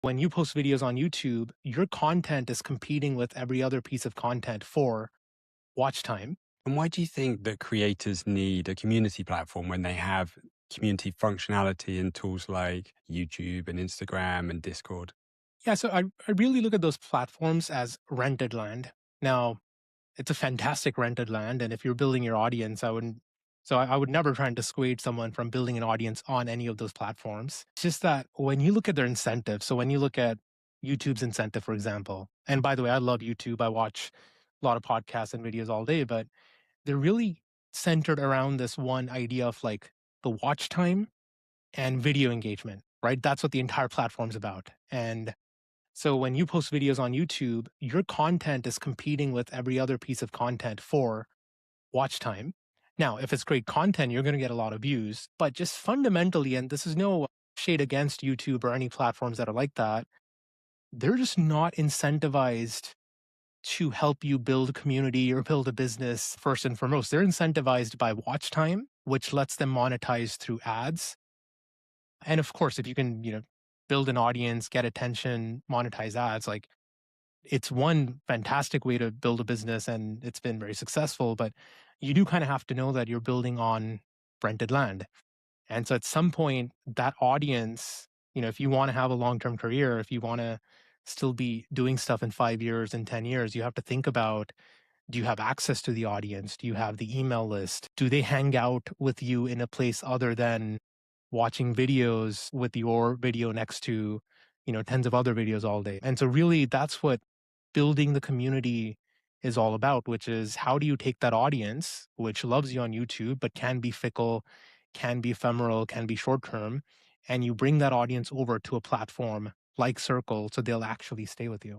When you post videos on YouTube, your content is competing with every other piece of content for watch time. And why do you think that creators need a community platform when they have community functionality in tools like YouTube and Instagram and Discord? Yeah, so I really look at those platforms as rented land. Now, it's a fantastic rented land, and if you're building your audience, I would never try and dissuade someone from building an audience on any of those platforms. It's just that when you look at their incentives, so when you look at YouTube's incentive, for example, and by the way, I love YouTube. I watch a lot of podcasts and videos all day, but they're really centered around this one idea of like the watch time and video engagement, right? That's what the entire platform's about. And so when you post videos on YouTube, your content is competing with every other piece of content for watch time. Now, if it's great content, you're going to get a lot of views, but just fundamentally, and this is no shade against YouTube or any platforms that are like that, they're just not incentivized to help you build a community or build a business first and foremost. They're incentivized by watch time, which lets them monetize through ads. And of course, if you can, build an audience, get attention, monetize ads, like it's one fantastic way to build a business and it's been very successful, but you do kind of have to know that you're building on rented land. And so at some point, that audience, if you want to have a long term career, if you want to still be doing stuff in 5 years and 10 years, you have to think about, do you have access to the audience? Do you have the email list? Do they hang out with you in a place other than watching videos with your video next to, tens of other videos all day? And so really that's what building the community is all about, which is how do you take that audience, which loves you on YouTube, but can be fickle, can be ephemeral, can be short term, and you bring that audience over to a platform like Circle so they'll actually stay with you.